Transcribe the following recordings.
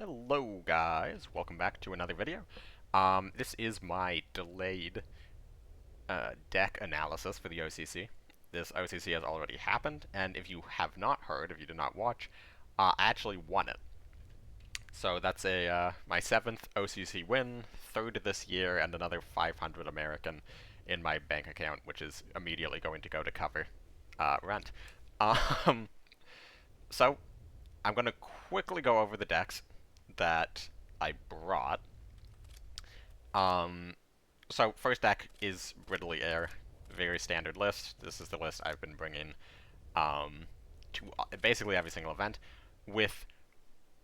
Hello guys, welcome back to another video. This is my delayed deck analysis for the OCC. This OCC has already happened, and if you have not heard, if you did not watch, I actually won it. So that's my 7th OCC win, 3rd this year, and another 500 American in my bank account, which is immediately going to go to cover rent. Um, so I'm going to quickly go over the decks that I brought. Um, so first deck is Ridley Air, very standard list. This is the list I've been bringing um, to basically every single event, with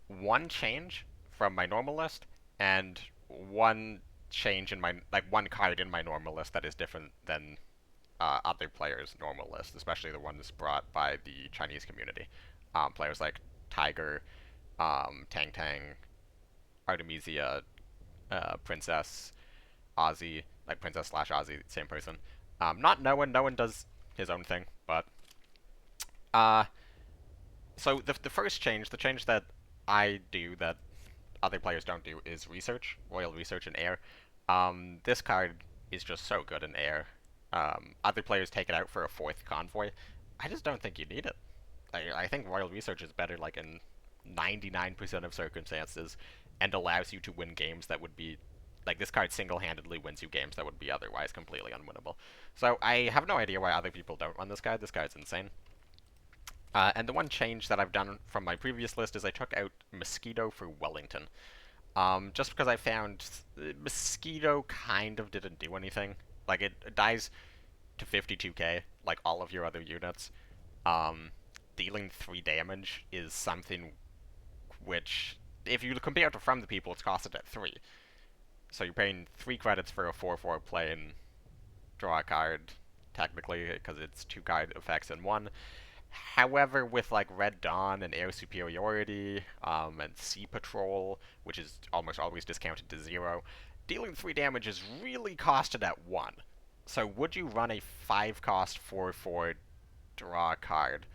one change from my normal list and one change in my one card in my normal list that is different than other players' normal list, especially the ones brought by the Chinese community. Players like Tiger, Tang Tang, Artemisia, Princess, Ozzy, like Princess slash Ozzy, same person. Not Noah. Noah does his own thing, but uh, so the first change, the change that I do that other players don't do, is research, royal research in air. This card is just so good in air. Other players take it out for a 4th convoy. I just don't think you need it. I think royal research is better, like in 99% of circumstances, and allows you to win games that would be like this card single-handedly wins you games that would be otherwise completely unwinnable. So I have no idea why other people don't run this card. This card's insane. And the one change that I've done from my previous list is I took out Mosquito for Wellington. Just because I found Mosquito kind of didn't do anything. Like, it dies to 52k, like all of your other units. Um, Dealing 3 damage is something which, if you compare it to From the People, it's costed at 3. So you're paying 3 credits for a 4/4 play and draw a card, technically, because it's 2 card effects in one. However, with like Red Dawn and Air Superiority, and Sea Patrol, which is almost always discounted to 0, dealing 3 damage is really costed at 1. So would you run a 5 cost 4/4 draw a card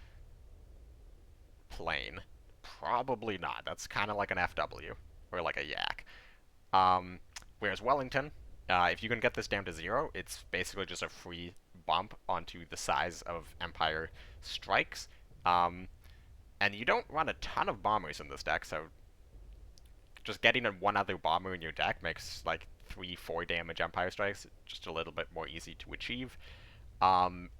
plane? Probably not. That's kind of like an FW, or like a Yak. Whereas Wellington, if you can get this down to 0, it's basically just a free bump onto the size of Empire strikes. And you don't run a ton of bombers in this deck, so just getting one other bomber in your deck makes like 3-4 damage Empire strikes just a little bit more easy to achieve.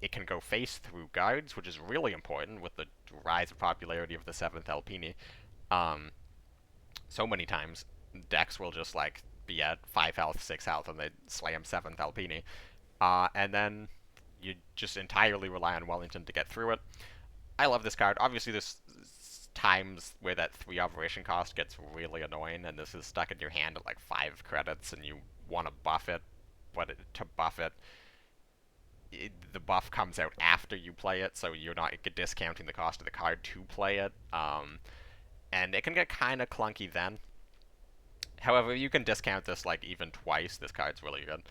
It can go face through guards, which is really important with the rise of popularity of the 7th Alpini. So many times decks will just like be at 5 health, 6 health, and they slam 7th Alpini. And then you just entirely rely on Wellington to get through it. I love this card. Obviously, there's times where that 3 operation cost gets really annoying, and this is stuck in your hand at like 5 credits, and you want to buff it, but to buff it, the buff comes out after you play it, so you're not discounting the cost of the card to play it. And it can get kind of clunky then. However, you can discount this like even twice. This card's really good.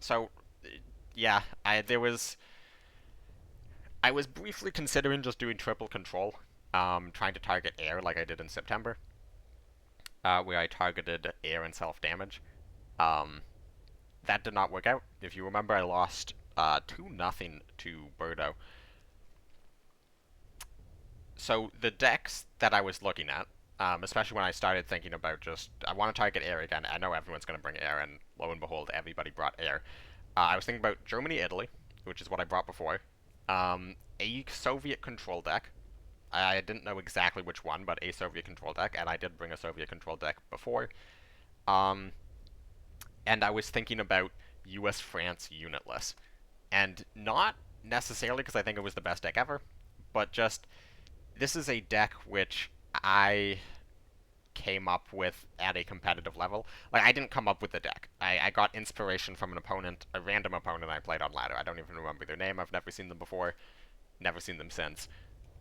So yeah, I was briefly considering just doing triple control, trying to target air like I did in September, where I targeted air and self damage. That did not work out. If you remember, I lost 2-0 to Birdo. So the decks that I was looking at, especially when I started thinking about just, I want to target air again. I know everyone's going to bring air, and lo and behold, everybody brought air. I was thinking about Germany, Italy, which is what I brought before. A Soviet control deck. I didn't know exactly which one, but a Soviet control deck, and I did bring a Soviet control deck before. And I was thinking about US France unitless. And not necessarily because I think it was the best deck ever, but just this is a deck which I came up with at a competitive level. Like, I didn't come up with the deck. I got inspiration from an opponent, a random opponent I played on ladder. I don't even remember their name. I've never seen them before. Never seen them since.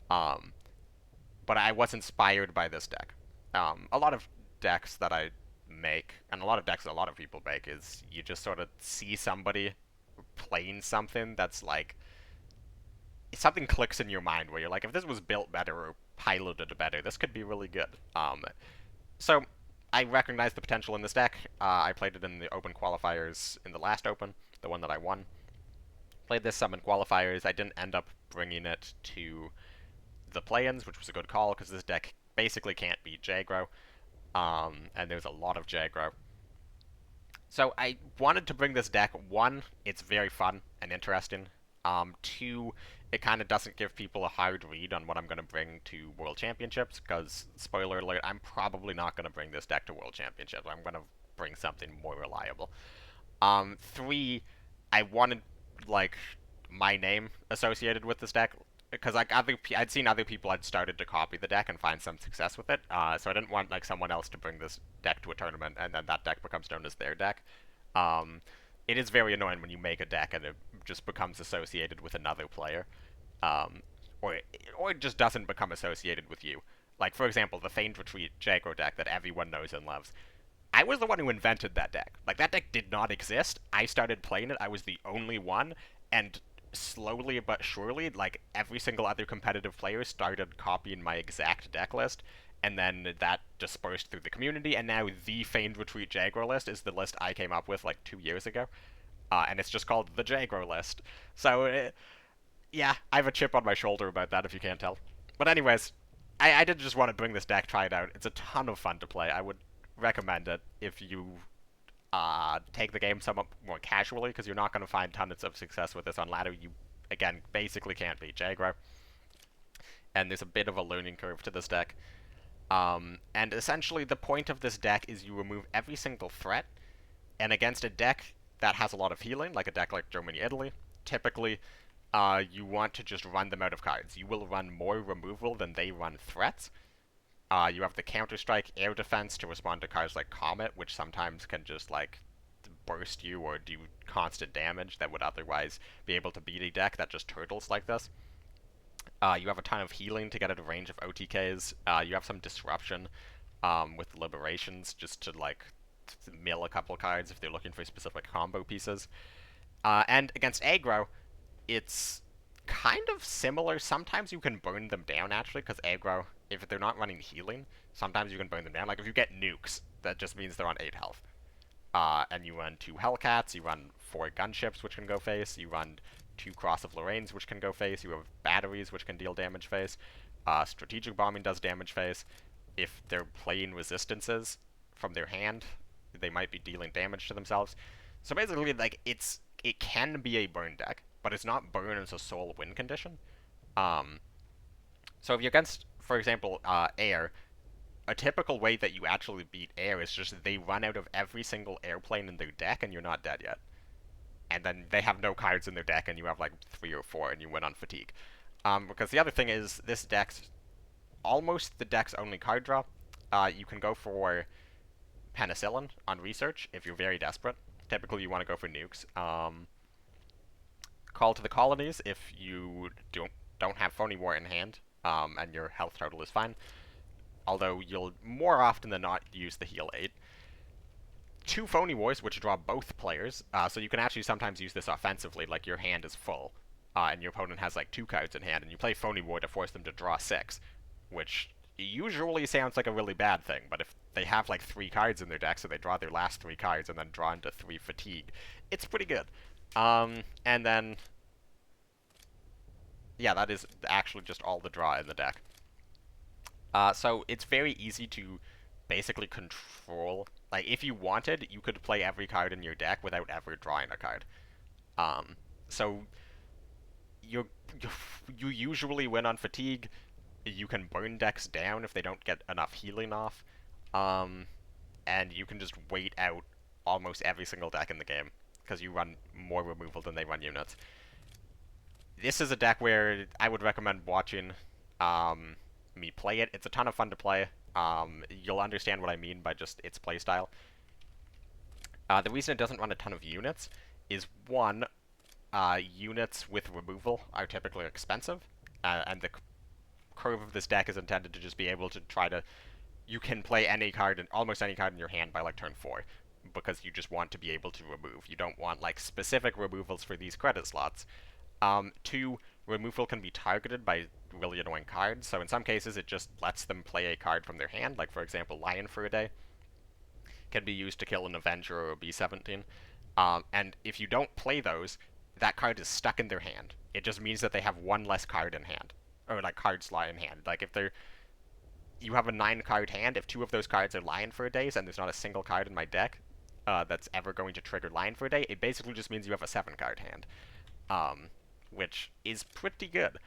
But I was inspired by this deck. A lot of decks that I make, and a lot of decks that a lot of people make, is you just sort of see somebody playing something that's like, something clicks in your mind where you're like, if this was built better or piloted better, this could be really good. So I recognize the potential in this deck. I played it in the Open qualifiers in the last Open, the one that I won. Played this some in qualifiers. I didn't end up bringing it to the play-ins, which was a good call because this deck basically can't beat Jagro, and there's a lot of Jagro. So I wanted to bring this deck. One, it's very fun and interesting. Two, it kind of doesn't give people a hard read on what I'm going to bring to World Championships, because, spoiler alert, I'm probably not going to bring this deck to World Championships. I'm going to bring something more reliable. Three, I wanted, like, my name associated with this deck, because like I'd seen other people had started to copy the deck and find some success with it. So I didn't want like someone else to bring this deck to a tournament and then that deck becomes known as their deck. Um, it is very annoying when you make a deck and it just becomes associated with another player, um, or it just doesn't become associated with you. Like for example, the Feigned Retreat Jagro deck that everyone knows and loves. I was the one who invented that deck. Like, that deck did not exist. I started playing it. I was the only one. And slowly but surely, like, every single other competitive player started copying my exact deck list. And then that dispersed through the community. And now the Feigned Retreat Jagro list is the list I came up with, like, 2 years ago. And it's just called the Jagro list. So, yeah, I have a chip on my shoulder about that, if you can't tell. But anyways, I did just want to bring this deck, try it out. It's a ton of fun to play. I would recommend it if you take the game somewhat more casually, because you're not going to find tons of success with this on ladder. You, again, basically can't beat Jagro. And there's a bit of a learning curve to this deck. And essentially, the point of this deck is you remove every single threat, and against a deck that has a lot of healing, like a deck like Germany-Italy, typically you want to just run them out of cards. You will run more removal than they run threats. You have the Counter-Strike Air Defense to respond to cards like Comet, which sometimes can just, like, burst you or do constant damage that would otherwise be able to beat a deck that just turtles like this. You have a ton of healing to get out of range of OTKs. You have some disruption with Liberations just to, like, mill a couple cards if they're looking for specific combo pieces. And against aggro, it's kind of similar. Sometimes you can burn them down, actually, because aggro, if they're not running healing, sometimes you can burn them down. Like, if you get nukes, that just means they're on 8 health. And you run 2 Hellcats, you run 4 Gunships, which can go face, you run 2 Cross of Lorraines, which can go face, you have Batteries, which can deal damage face, Strategic Bombing does damage face. If they're playing resistances from their hand, they might be dealing damage to themselves. So basically, like, it can be a burn deck, but it's not burn as a sole win condition. So if you're against, for example, air, a typical way that you actually beat air is just they run out of every single airplane in their deck and you're not dead yet. And then they have no cards in their deck and you have like 3 or 4 and you win on fatigue. Because the other thing is, this deck's almost the deck's only card draw. You can go for Penicillin on research if you're very desperate. Typically you want to go for nukes. Call to the Colonies if you don't have Phony War in hand, and your health total is fine. Although you'll more often than not use the heal 8. 2 Phony Wars, which draw both players, so you can actually sometimes use this offensively, like your hand is full, and your opponent has like 2 cards in hand, and you play Phony War to force them to draw 6, which usually sounds like a really bad thing, but if they have like 3 cards in their deck, so they draw their last 3 cards and then draw into 3 fatigue, it's pretty good. And then, yeah, that is actually just all the draw in the deck. So it's very easy to basically control. Like, if you wanted, you could play every card in your deck without ever drawing a card. So you usually win on fatigue. You can burn decks down if they don't get enough healing off. And you can just wait out almost every single deck in the game, because you run more removal than they run units. This is a deck where I would recommend watching me play it. It's a ton of fun to play. You'll understand what I mean by just its playstyle. The reason it doesn't run a ton of units is, one, units with removal are typically expensive, and the curve of this deck is intended to just be able to try to... You can play any card, almost any card in your hand by like turn 4, because you just want to be able to remove. You don't want like specific removals for these credit slots. 2, removal can be targeted by really annoying cards. So in some cases, it just lets them play a card from their hand. Like, for example, Lion for a Day can be used to kill an Avenger or a B-17. And if you don't play those, that card is stuck in their hand. It just means that they have one less card in hand. Or, like, card slot in hand. Like, if they're you have a 9-card hand. If 2 of those cards are Lion for a Days, and there's not a single card in my deck that's ever going to trigger Lion for a Day, it basically just means you have a 7-card hand, which is pretty good,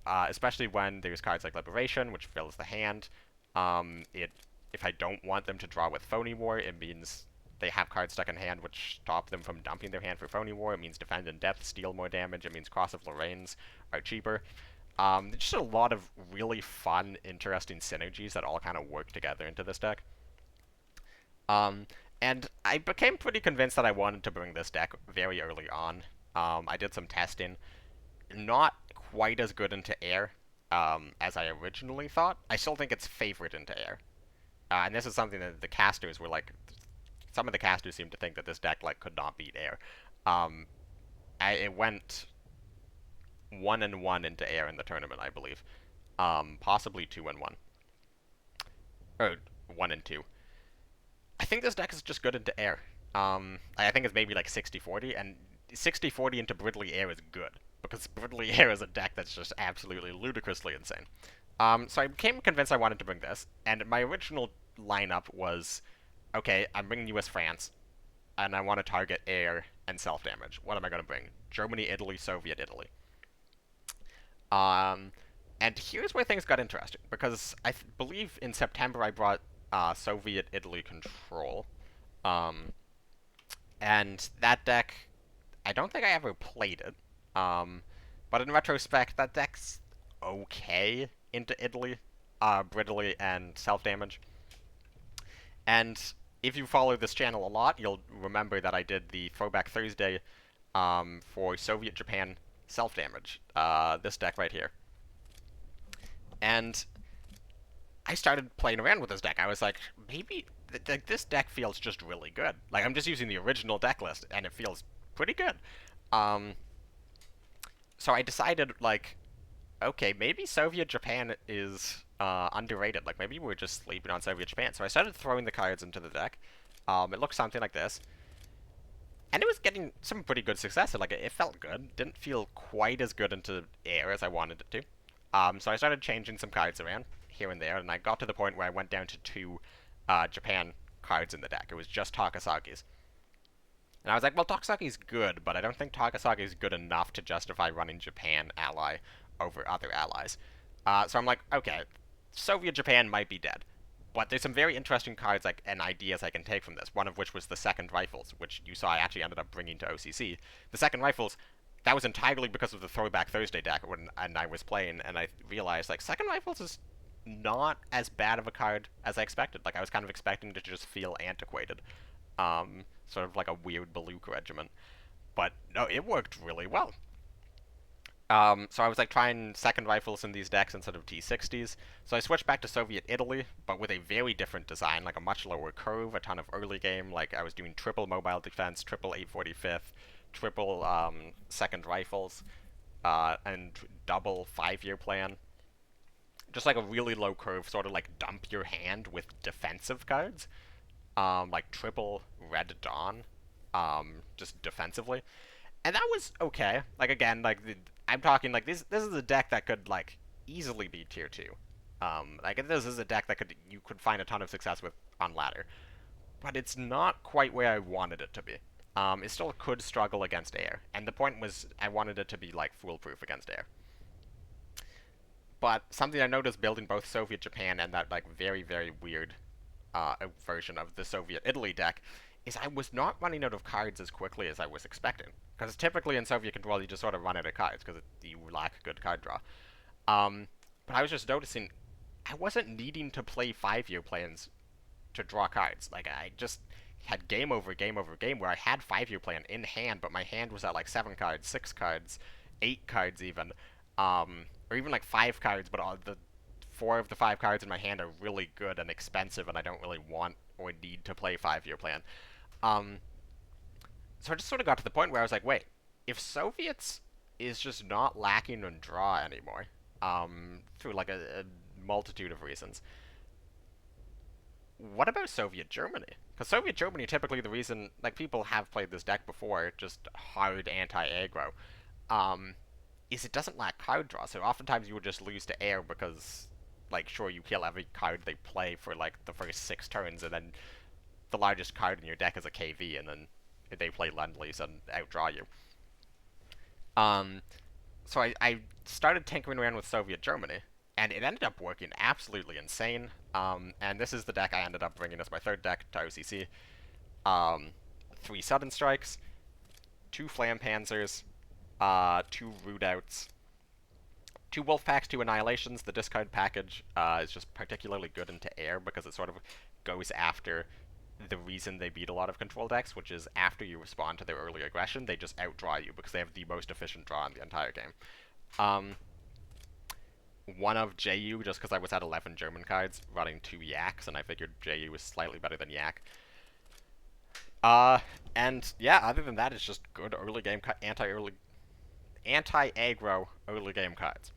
especially when there's cards like Liberation, which fills the hand. If I don't want them to draw with Phony War, it means they have cards stuck in hand which stop them from dumping their hand for Phony War. It means Defend in Depth, steal more damage. It means Cross of Lorraine's are cheaper. Just a lot of really fun, interesting synergies that all kind of work together into this deck. And I became pretty convinced that I wanted to bring this deck very early on. I did some testing. Not quite as good into air as I originally thought. I still think it's favorite into air. And this is something that the casters were like... Some of the casters seemed to think that this deck like could not beat air. It went 1-1 into air in the tournament, I believe. Possibly 2-1. Or 1-2. I think this deck is just good into air. I think it's maybe like 60-40, and 60-40 into Bridley Air is good, because Bridley Air is a deck that's just absolutely ludicrously insane. So I became convinced I wanted to bring this, and my original lineup was, okay, I'm bringing US France, and I want to target air and self-damage. What am I going to bring? Germany, Italy, Soviet, Italy. And here's where things got interesting, because I believe in September I brought Soviet Italy Control. And that deck, I don't think I ever played it. But in retrospect, that deck's okay into Italy, Brittly, and self-damage. And if you follow this channel a lot, you'll remember that I did the Throwback Thursday for Soviet Japan self-damage, this deck right here. And I started playing around with this deck. I was like, maybe this deck feels just really good. Like, I'm just using the original deck list, and it feels pretty good. So I decided, like, okay, maybe Soviet Japan is underrated. Like, maybe we're just sleeping on Soviet Japan. So I started throwing the cards into the deck. It looked something like this. And it was getting some pretty good success. Like, it felt good. Didn't feel quite as good into air as I wanted it to. So I started changing some cards around here and there, and I got to the point where I went down to 2 Japan cards in the deck. It was just Takasaki's. And I was like, well, Takasaki's good, but I don't think Takasaki's good enough to justify running Japan ally over other allies. So I'm like, okay, Soviet Japan might be dead. But there's some very interesting cards and ideas I can take from this, one of which was the Second Rifles, which you saw I actually ended up bringing to OCC. The Second Rifles, that was entirely because of the Throwback Thursday deck and I was playing, and I realized, like, Second Rifles is not as bad of a card as I expected. Like, I was kind of expecting to just feel antiquated. Sort of like a weird Baluka regiment. But, no, it worked really well. So I was like trying Second Rifles in these decks instead of T60s. So I switched back to Soviet Italy, but with a very different design, like a much lower curve, a ton of early game. Like I was doing triple mobile defense, triple 845th, triple Second Rifles, and double 5-year plan. Just like a really low curve, sort of like dump your hand with defensive cards. Like triple Red Dawn, just defensively. And that was okay. Like, again, like, I'm talking, like, this is a deck that could, like, easily be tier 2. Like, this is a deck that you could find a ton of success with on ladder. But it's not quite where I wanted it to be. It still could struggle against air. And the point was, I wanted it to be, like, foolproof against air. But something I noticed building both Soviet Japan and that, like, very, very weird version of the Soviet Italy deck is I was not running out of cards as quickly as I was expecting. Because typically in Soviet Control, you just sort of run out of cards because you lack good card draw. But I was just noticing I wasn't needing to play 5-year plans to draw cards. Like, I just had game over game over game where I had 5-year plan in hand, but my hand was at like 7 cards, 6 cards, 8 cards even. Or even like 5 cards, but all the 4 of the 5 cards in my hand are really good and expensive, and I don't really want or need to play 5-year plan. So I just sort of got to the point where I was like, wait, if Soviets is just not lacking on draw anymore, through like a multitude of reasons. What about Soviet Germany? Because Soviet Germany, typically the reason, like, people have played this deck before, just hard anti-aggro, um, is it doesn't lack card draw. So oftentimes you would just lose to air because, like, sure, you kill every card they play for, like, the first 6 turns, and then the largest card in your deck is a KV, and then they play Lend-Lease and outdraw you. Um, so I started tinkering around with Soviet Germany, and it ended up working absolutely insane. And this is the deck I ended up bringing as my third deck to OCC. Um, 3 Sudden Strikes, 2 Flampanzers, 2 Rootouts, 2 Wolfpacks, 2 Annihilations. The discard package is just particularly good into air because it sort of goes after the reason they beat a lot of control decks, which is after you respond to their early aggression, they just outdraw you because they have the most efficient draw in the entire game. Um, one of JU, just because I was at 11 German cards, running 2 Yaks, and I figured JU was slightly better than Yak. Uh, and yeah, other than that, it's just good early game anti-aggro early game cards.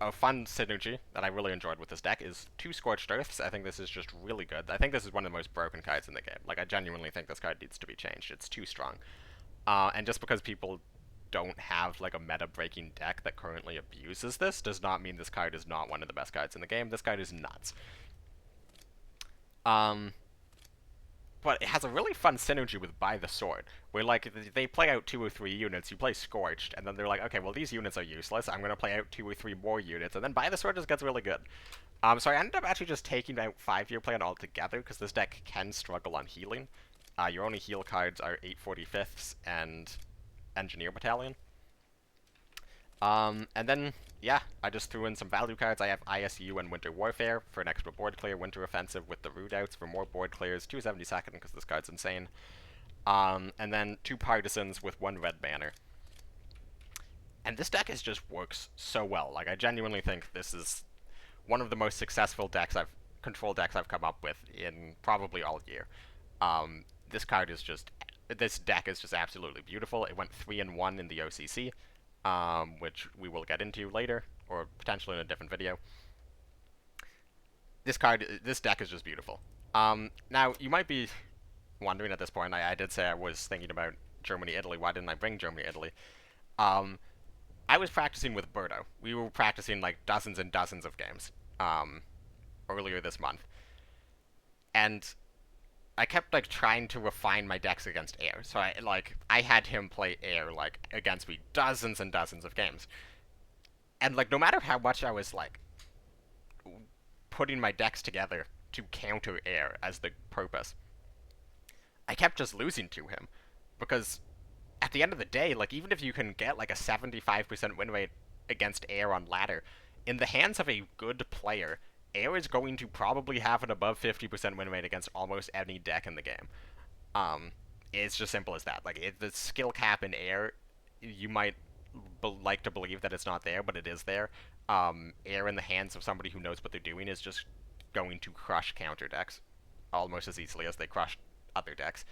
A fun synergy that I really enjoyed with this deck is 2 Scorched Earths. I think this is just really good. I think this is one of the most broken cards in the game. Like, I genuinely think this card needs to be changed. It's too strong. And just because people don't have, like, a meta-breaking deck that currently abuses this does not mean this card is not one of the best cards in the game. This card is nuts. But it has a really fun synergy with By the Sword, where, like, they play out 2 or 3 units, you play Scorched, and then they're like, okay, well, these units are useless, I'm gonna play out 2 or 3 more units, and then By the Sword just gets really good. So I ended up actually just taking out 5-year plan altogether, because this deck can struggle on healing. Your only heal cards are 845ths and Engineer Battalion. And then, yeah, I just threw in some value cards. I have ISU and Winter Warfare for an extra board clear, Winter Offensive with the Rootouts for more board clears, 272nd because this card's insane. And then 2 Partisans with 1 red banner. And this deck just works so well. Like, I genuinely think this is one of the most successful control decks I've come up with in probably all year. This card is just, this deck is just absolutely beautiful. It went 3-1 in the OCC. Which we will get into later, or potentially in a different video. This deck is just beautiful. Now, you might be wondering at this point, I did say I was thinking about Germany, Italy. Why didn't I bring Germany, Italy? I was practicing with Berto. We were practicing, like, dozens and dozens of games, earlier this month. And I kept, like, trying to refine my decks against air. So I had him play air, like, against me dozens and dozens of games. And, like, no matter how much I was, like, putting my decks together to counter air as the purpose, I kept just losing to him. Because at the end of the day, like, even if you can get, like, a 75% win rate against air on ladder, in the hands of a good player, air is going to probably have an above 50% win rate against almost any deck in the game. It's just simple as that. Like, the skill cap in air, you might like to believe that it's not there, but it is there. Air in the hands of somebody who knows what they're doing is just going to crush counter decks almost as easily as they crush other decks.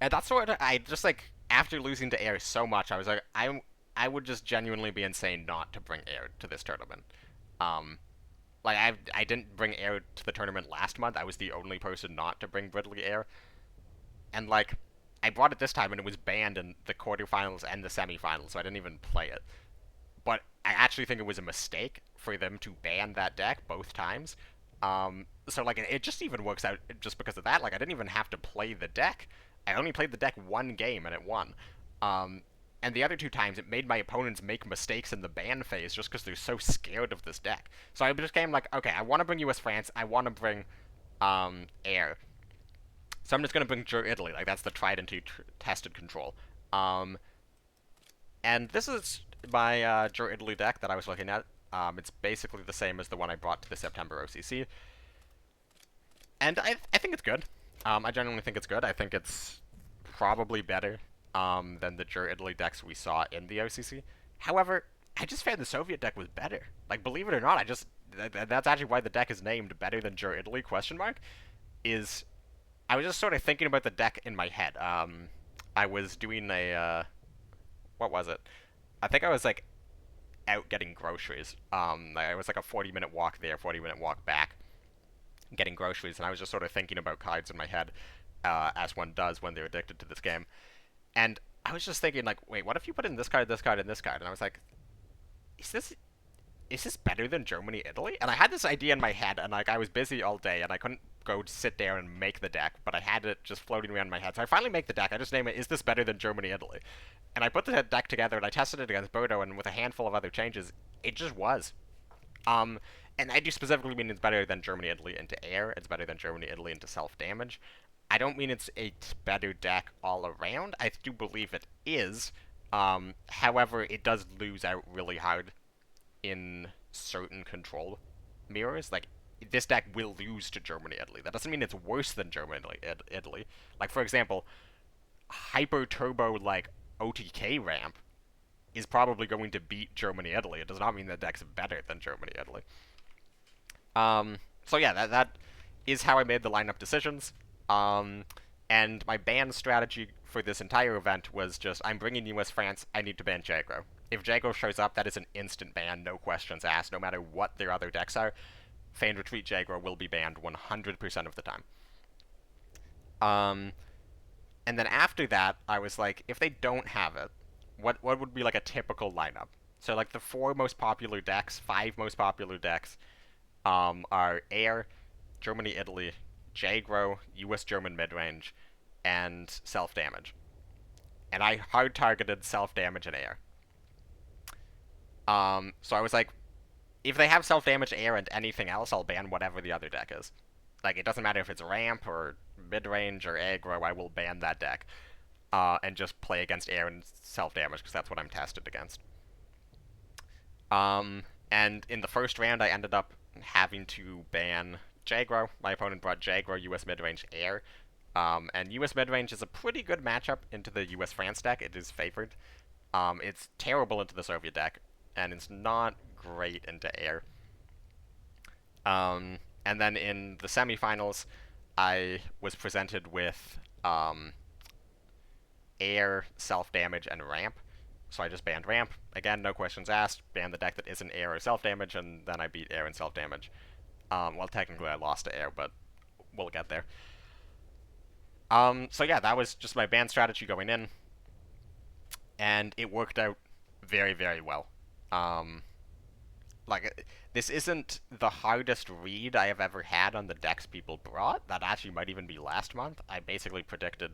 And that's what I just, like, after losing to air so much, I was like, I would just genuinely be insane not to bring air to this tournament. Like, I didn't bring air to the tournament last month. I was the only person not to bring Bridley air. And, like, I brought it this time and it was banned in the quarterfinals and the semifinals, so I didn't even play it. But I actually think it was a mistake for them to ban that deck both times. So, like, it just even works out just because of that. Like, I didn't even have to play the deck. I only played the deck 1 game and it won. And the other 2 times, it made my opponents make mistakes in the ban phase just because they're so scared of this deck. So I just came like, okay, I want to bring US France, I want to bring air. So I'm just going to bring Italy, like, that's the tried and tested control. And this is my Italy deck that I was looking at. It's basically the same as the one I brought to the September OCC. And I think it's good. I genuinely think it's good. I think it's probably better than the Italy decks we saw in the OCC. However, I just found the Soviet deck was better. Like, believe it or not, that's actually why the deck is named Better Than Italy, question mark, is I was just sort of thinking about the deck in my head. I was doing what was it? I think I was, like, out getting groceries. It was like a 40-minute walk there, 40-minute walk back, getting groceries, and I was just sort of thinking about cards in my head, as one does when they're addicted to this game. And I was just thinking, like, wait, what if you put in this card, this card, and this card? And I was like, is this better than Germany, Italy? And I had this idea in my head, and like I was busy all day, and I couldn't go sit there and make the deck, but I had it just floating around in my head. So I finally make the deck. I just name it, is this better than Germany, Italy? And I put the deck together, and I tested it against Bodo, and with a handful of other changes, it just was. Um, and I do specifically mean it's better than Germany, Italy into air. It's better than Germany, Italy into self-damage. I don't mean it's a better deck all around. I do believe it is. However, it does lose out really hard in certain control mirrors. Like, this deck will lose to Germany, Italy. That doesn't mean it's worse than Germany, Italy. Like, for example, hyper turbo like OTK ramp is probably going to beat Germany, Italy. It does not mean the deck's better than Germany, Italy. So yeah, that is how I made the lineup decisions. Um, and my ban strategy for this entire event was just, I'm bringing US France, I need to ban Jaggro. If Jaggro shows up, that is an instant ban, no questions asked, no matter what their other decks are. Feigned Retreat Jaggro will be banned 100% of the time. Um, and then after that, I was like, if they don't have it, what would be like a typical lineup? So like the five most popular decks, are Air, Germany, Italy, Jaggro, US German midrange, and self damage. And I hard targeted self damage and Air. So I was like, if they have self damage, Air, and anything else, I'll ban whatever the other deck is. Like, it doesn't matter if it's ramp or mid range or aggro, I will ban that deck. And just play against air and self damage because that's what I'm tested against. And in the first round, I ended up having to ban Jaggro. My opponent brought Jaggro, US midrange, air. And US midrange is a pretty good matchup into the US France deck. It is favored. It's terrible into the Soviet deck, and it's not great into air. And then in the semifinals, I was presented with air, self-damage, and ramp. So I just banned ramp. Again, no questions asked. Banned the deck that isn't air or self-damage, and then I beat air and self-damage. Well, technically I lost to air, but we'll get there. So yeah, that was just my ban strategy going in, and it worked out very, very well. Like, this isn't the hardest read I have ever had on the decks people brought. That actually might even be last month. I basically predicted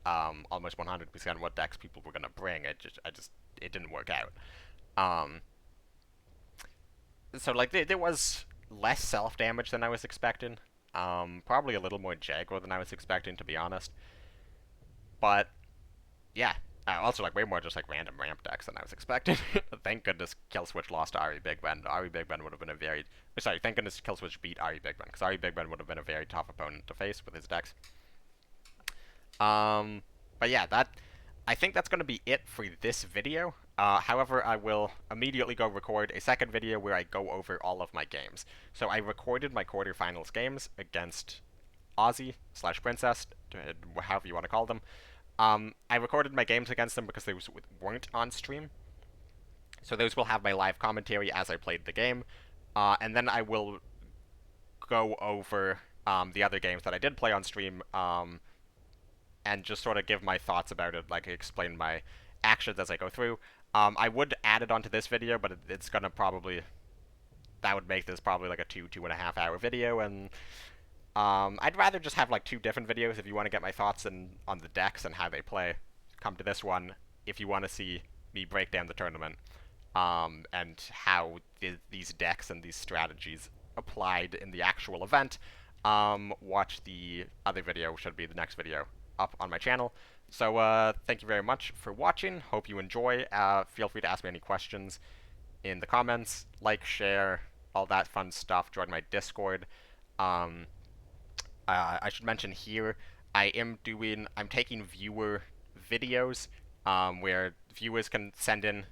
almost 100% what decks people were gonna bring. It didn't work out. Um, so like there was less self damage than I was expecting. Probably a little more Jaggro than I was expecting, to be honest. But yeah, also like way more just like random ramp decks than I was expecting. Thank goodness Killswitch lost to Ari Big Ben. Ari Big Ben would have been a very thank goodness Killswitch beat Ari Big Ben, because Ari Big Ben would have been a very tough opponent to face with his decks. But yeah, I think that's going to be it for this video. However, I will immediately go record a second video where I go over all of my games. So I recorded my quarterfinals games against Aussie/Princess, however you want to call them. I recorded my games against them because they weren't on stream. So those will have my live commentary as I played the game. And then I will go over the other games that I did play on stream, and just sort of give my thoughts about it, like explain my actions as I go through. I would add it onto this video, but it's gonna that would make this probably like a 2.5 hour video, and I'd rather just have like two different videos. If you want to get my thoughts on the decks and how they play, come to this one. If you want to see me break down the tournament, and how these decks and these strategies applied in the actual event, watch the other video, should be the next video up on my channel. So thank you very much for watching. Hope you enjoy. Feel free to ask me any questions in the comments. Like, share, all that fun stuff. Join my Discord. I should mention here, I'm taking viewer videos, where viewers can send in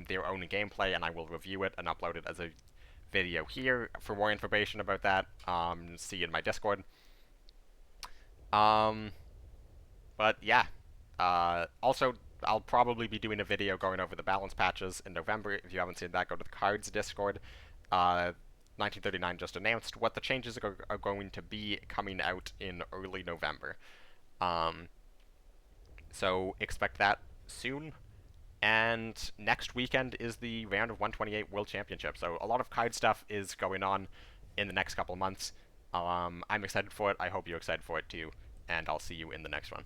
their own gameplay, and I will review it and upload it as a video here. For more information about that, see in my Discord. But yeah, also I'll probably be doing a video going over the balance patches in November. If you haven't seen that, go to the cards Discord. 1939 just announced what the changes are going to be coming out in early November. Um, so expect that soon. And next weekend is the round of 128 World Championship. So a lot of card stuff is going on in the next couple months. I'm excited for it. I hope you're excited for it too. And I'll see you in the next one.